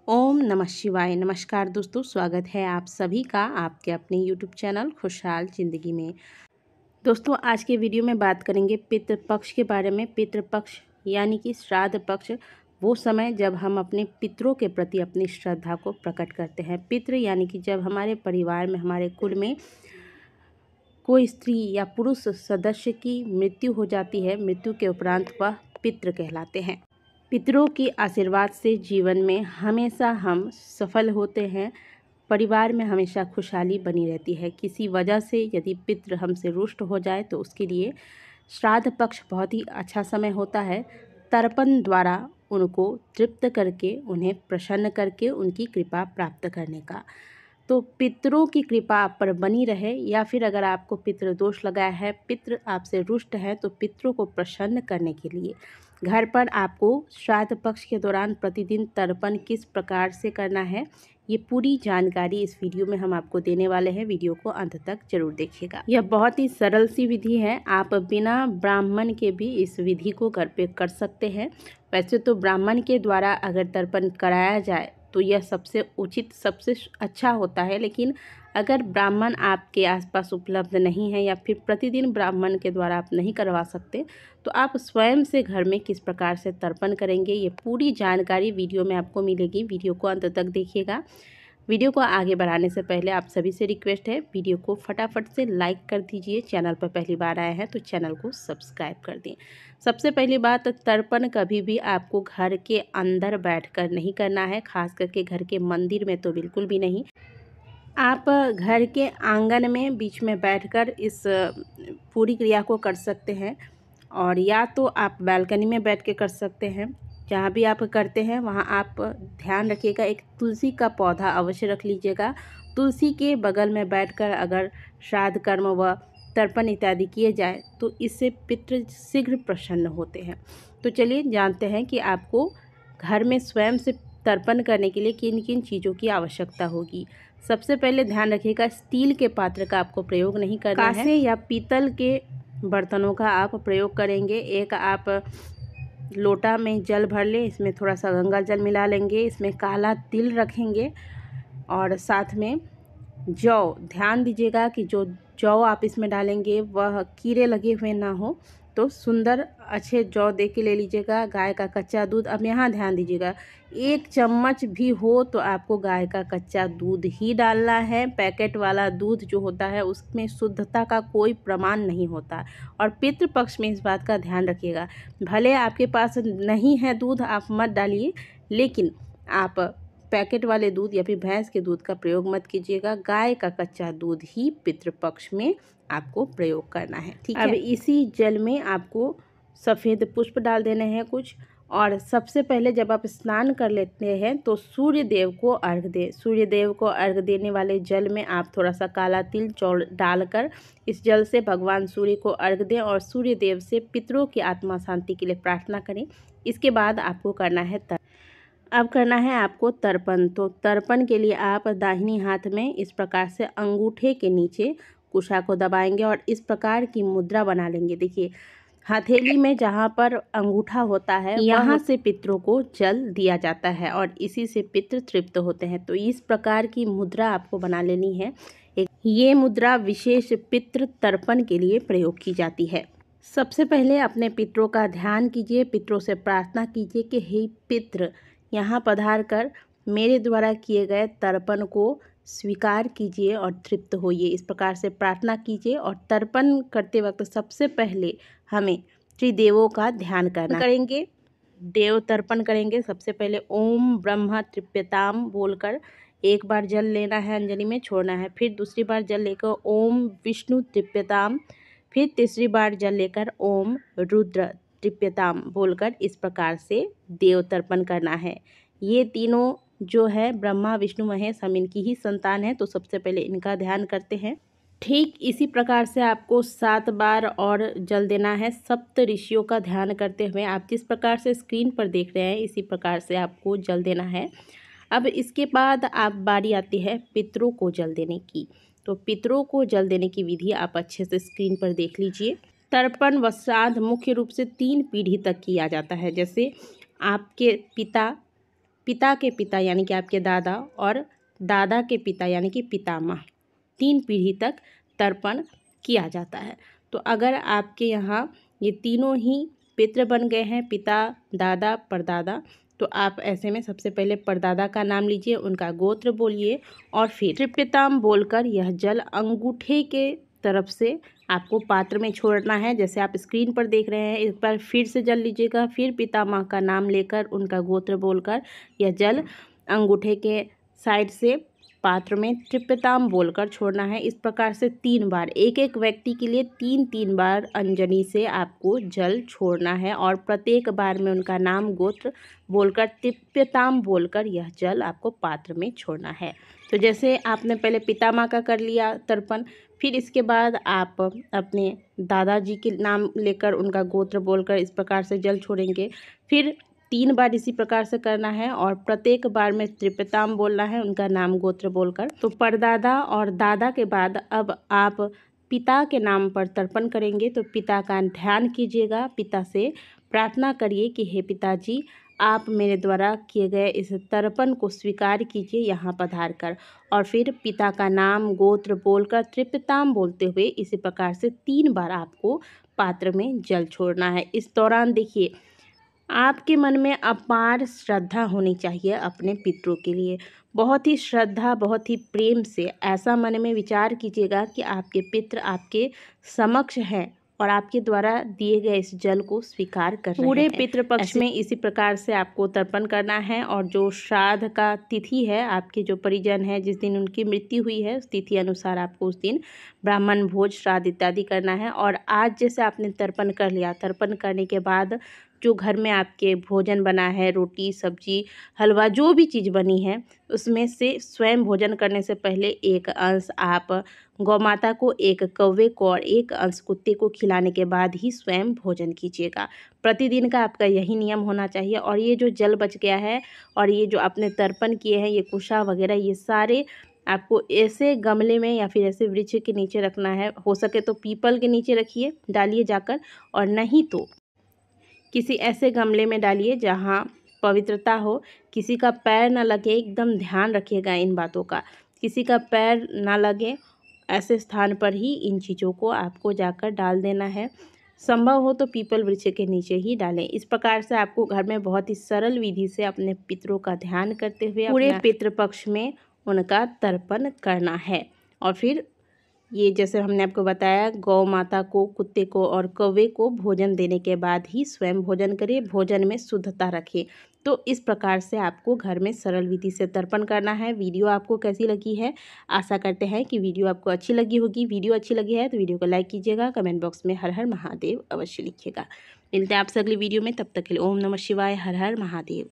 ओम नमः शिवाय। नमस्कार दोस्तों, स्वागत है आप सभी का आपके अपने यूट्यूब चैनल खुशहाल ज़िंदगी में। दोस्तों, आज के वीडियो में बात करेंगे पितृपक्ष के बारे में। पितृपक्ष यानी कि श्राद्ध पक्ष, वो समय जब हम अपने पितरों के प्रति अपनी श्रद्धा को प्रकट करते हैं। पितृ यानी कि जब हमारे परिवार में, हमारे कुल में कोई स्त्री या पुरुष सदस्य की मृत्यु हो जाती है, मृत्यु के उपरांत वह पितृ कहलाते हैं। पितरों की आशीर्वाद से जीवन में हमेशा हम सफल होते हैं, परिवार में हमेशा खुशहाली बनी रहती है। किसी वजह से यदि पितृ हमसे रुष्ट हो जाए तो उसके लिए श्राद्ध पक्ष बहुत ही अच्छा समय होता है। तर्पण द्वारा उनको तृप्त करके, उन्हें प्रसन्न करके उनकी कृपा प्राप्त करने का। तो पितरों की कृपा आप पर बनी रहे, या फिर अगर आपको पितृ दोष लगा है, पितृ आपसे रुष्ट है, तो पितरों को प्रसन्न करने के लिए घर पर आपको श्राद्ध पक्ष के दौरान प्रतिदिन तर्पण किस प्रकार से करना है, ये पूरी जानकारी इस वीडियो में हम आपको देने वाले हैं। वीडियो को अंत तक जरूर देखिएगा। यह बहुत ही सरल सी विधि है, आप बिना ब्राह्मण के भी इस विधि को घर पे कर सकते हैं। वैसे तो ब्राह्मण के द्वारा अगर तर्पण कराया जाए तो यह सबसे उचित, सबसे अच्छा होता है, लेकिन अगर ब्राह्मण आपके आसपास उपलब्ध नहीं है या फिर प्रतिदिन ब्राह्मण के द्वारा आप नहीं करवा सकते, तो आप स्वयं से घर में किस प्रकार से तर्पण करेंगे, ये पूरी जानकारी वीडियो में आपको मिलेगी। वीडियो को अंत तक देखिएगा। वीडियो को आगे बढ़ाने से पहले आप सभी से रिक्वेस्ट है, वीडियो को फटाफट से लाइक कर दीजिए। चैनल पर पहली बार आए हैं तो चैनल को सब्सक्राइब कर दें। सबसे पहली बात, तर्पण कभी भी आपको घर के अंदर बैठकर नहीं करना है, खास करके घर के मंदिर में तो बिल्कुल भी नहीं। आप घर के आंगन में बीच में बैठकर इस पूरी क्रिया को कर सकते हैं, और या तो आप बालकनी में बैठ के कर सकते हैं। जहाँ भी आप करते हैं वहाँ आप ध्यान रखिएगा, एक तुलसी का पौधा अवश्य रख लीजिएगा। तुलसी के बगल में बैठकर अगर श्राद्ध कर्म व तर्पण इत्यादि किए जाए तो इससे पितृ शीघ्र प्रसन्न होते हैं। तो चलिए जानते हैं कि आपको घर में स्वयं से तर्पण करने के लिए किन किन चीज़ों की आवश्यकता होगी। सबसे पहले ध्यान रखिएगा, स्टील के पात्र का आपको प्रयोग नहीं करना है। कांसे या पीतल के बर्तनों का आप प्रयोग करेंगे। एक आप लोटा में जल भर लें, इसमें थोड़ा सा गंगा जल मिला लेंगे, इसमें काला तिल रखेंगे और साथ में जौ। ध्यान दीजिएगा कि जो जौ आप इसमें डालेंगे वह कीड़े लगे हुए ना हो, तो सुंदर अच्छे जौ दे के ले लीजिएगा। गाय का कच्चा दूध, अब यहाँ ध्यान दीजिएगा, 1 चम्मच भी हो तो आपको गाय का कच्चा दूध ही डालना है। पैकेट वाला दूध जो होता है उसमें शुद्धता का कोई प्रमाण नहीं होता। और पितृपक्ष में इस बात का ध्यान रखिएगा, भले आपके पास नहीं है दूध आप मत डालिए, लेकिन आप पैकेट वाले दूध या फिर भैंस के दूध का प्रयोग मत कीजिएगा। गाय का कच्चा दूध ही पितृपक्ष में आपको प्रयोग करना है, ठीक है। अब इसी जल में आपको सफ़ेद पुष्प डाल देने हैं कुछ, और सबसे पहले जब आप स्नान कर लेते हैं तो सूर्य देव को अर्घ दें। सूर्य देव को अर्घ देने वाले जल में आप थोड़ा सा काला तिल चौल डालकर इस जल से भगवान सूर्य को अर्घ दें और सूर्य देव से पितरों की आत्मा शांति के लिए प्रार्थना करें। इसके बाद आपको करना है अब करना है आपको तर्पण। तो तर्पण के लिए आप दाहिनी हाथ में इस प्रकार से अंगूठे के नीचे कुशा को दबाएंगे और इस प्रकार की मुद्रा बना लेंगे। देखिए, हथेली में जहाँ पर अंगूठा होता है यहाँ से पितरों को जल दिया जाता है और इसी से पितृ तृप्त होते हैं। तो इस प्रकार की मुद्रा आपको बना लेनी है। ये मुद्रा विशेष पितृ तर्पण के लिए प्रयोग की जाती है। सबसे पहले अपने पितरों का ध्यान कीजिए, पितरों से प्रार्थना कीजिए कि हे पितृ, यहाँ पधार कर मेरे द्वारा किए गए तर्पण को स्वीकार कीजिए और तृप्त होइए। इस प्रकार से प्रार्थना कीजिए। और तर्पण करते वक्त सबसे पहले हमें त्रिदेवों का ध्यान करेंगे। देव तर्पण करेंगे। सबसे पहले ओम ब्रह्मा तृप्यताम बोलकर एक बार जल लेना है, अंजलि में छोड़ना है। फिर दूसरी बार जल लेकर ओम विष्णु तृप्यताम, फिर तीसरी बार जल लेकर ओम रुद्र तृप्यताम बोलकर इस प्रकार से देव तर्पण करना है। ये तीनों जो है ब्रह्मा विष्णु महेश, हम इनकी ही संतान है, तो सबसे पहले इनका ध्यान करते हैं। ठीक इसी प्रकार से आपको 7 बार और जल देना है, सप्त ऋषियों का ध्यान करते हुए। आप जिस प्रकार से स्क्रीन पर देख रहे हैं इसी प्रकार से आपको जल देना है। अब इसके बाद आप बारी आती है पितरों को जल देने की। तो पितरों को जल देने की विधि आप अच्छे से स्क्रीन पर देख लीजिए। तर्पण व श्राद्ध मुख्य रूप से 3 पीढ़ी तक किया जाता है। जैसे आपके पिता पिता के पिता यानी कि आपके दादा और दादा के पिता यानी कि पितामह, 3 पीढ़ी तक तर्पण किया जाता है। तो अगर आपके यहाँ ये तीनों ही पितृ बन गए हैं, पिता, दादा, परदादा, तो आप ऐसे में सबसे पहले परदादा का नाम लीजिए, उनका गोत्र बोलिए और फिर त्रिपिताम बोलकर यह जल अंगूठे के तरफ से आपको पात्र में छोड़ना है। जैसे आप स्क्रीन पर देख रहे हैं, एक बार फिर से जल लीजिएगा, फिर पितामह का नाम लेकर उनका गोत्र बोलकर यह जल अंगूठे के साइड से पात्र में त्रिपिताम बोलकर छोड़ना है। इस प्रकार से 3 बार, एक एक व्यक्ति के लिए 3-3 बार अंजनी से आपको जल छोड़ना है और प्रत्येक बार में उनका नाम गोत्र बोलकर त्रिपिताम बोलकर यह जल आपको पात्र में छोड़ना है। तो जैसे आपने पहले पितामह का कर लिया तर्पण, फिर इसके बाद आप अपने दादाजी के नाम लेकर उनका गोत्र बोलकर इस प्रकार से जल छोड़ेंगे। फिर 3 बार इसी प्रकार से करना है और प्रत्येक बार में त्रिपिताम बोलना है, उनका नाम गोत्र बोलकर। तो परदादा और दादा के बाद अब आप पिता के नाम पर तर्पण करेंगे। तो पिता का ध्यान कीजिएगा, पिता से प्रार्थना करिए कि हे पिताजी, आप मेरे द्वारा किए गए इस तर्पण को स्वीकार कीजिए यहाँ पधार कर। और फिर पिता का नाम गोत्र बोलकर त्रिपिताम बोलते हुए इसी प्रकार से 3 बार आपको पात्र में जल छोड़ना है। इस दौरान देखिए, आपके मन में अपार श्रद्धा होनी चाहिए अपने पितरों के लिए। बहुत ही श्रद्धा, बहुत ही प्रेम से ऐसा मन में विचार कीजिएगा कि आपके पितृ आपके समक्ष हैं और आपके द्वारा दिए गए इस जल को स्वीकार कर रहे हैं। पूरे पितृपक्ष में इसी प्रकार से आपको तर्पण करना है। और जो श्राद्ध का तिथि है, आपके जो परिजन है, जिस दिन उनकी मृत्यु हुई है, उस तिथि अनुसार आपको उस दिन ब्राह्मण भोज, श्राद्ध इत्यादि करना है। और आज जैसे आपने तर्पण कर लिया, तर्पण करने के बाद जो घर में आपके भोजन बना है, रोटी, सब्जी, हलवा, जो भी चीज़ बनी है, उसमें से स्वयं भोजन करने से पहले एक अंश आप गौ माता को, एक कौवे को और एक अंश कुत्ते को खिलाने के बाद ही स्वयं भोजन कीजिएगा। प्रतिदिन का आपका यही नियम होना चाहिए। और ये जो जल बच गया है और ये जो आपने तर्पण किए हैं, ये कुशा वगैरह, ये सारे आपको ऐसे गमले में या फिर ऐसे वृक्ष के नीचे रखना है। हो सके तो पीपल के नीचे रखिए, डालिए जाकर, और नहीं तो किसी ऐसे गमले में डालिए जहाँ पवित्रता हो, किसी का पैर ना लगे। एकदम ध्यान रखिएगा इन बातों का, किसी का पैर ना लगे, ऐसे स्थान पर ही इन चीज़ों को आपको जाकर डाल देना है। संभव हो तो पीपल वृक्ष के नीचे ही डालें। इस प्रकार से आपको घर में बहुत ही सरल विधि से अपने पितरों का ध्यान करते हुए पूरे पितृपक्ष में उनका तर्पण करना है। और फिर ये जैसे हमने आपको बताया, गौ माता को, कुत्ते को और कौवे को भोजन देने के बाद ही स्वयं भोजन करिए, भोजन में शुद्धता रखिए। तो इस प्रकार से आपको घर में सरल विधि से तर्पण करना है। वीडियो आपको कैसी लगी है? आशा करते हैं कि वीडियो आपको अच्छी लगी होगी। वीडियो अच्छी लगी है तो वीडियो को लाइक कीजिएगा, कमेंट बॉक्स में हर हर महादेव अवश्य लिखिएगा। मिलते हैं आपसे अगली वीडियो में, तब तक के लिए ओम नमः शिवाय, हर हर महादेव।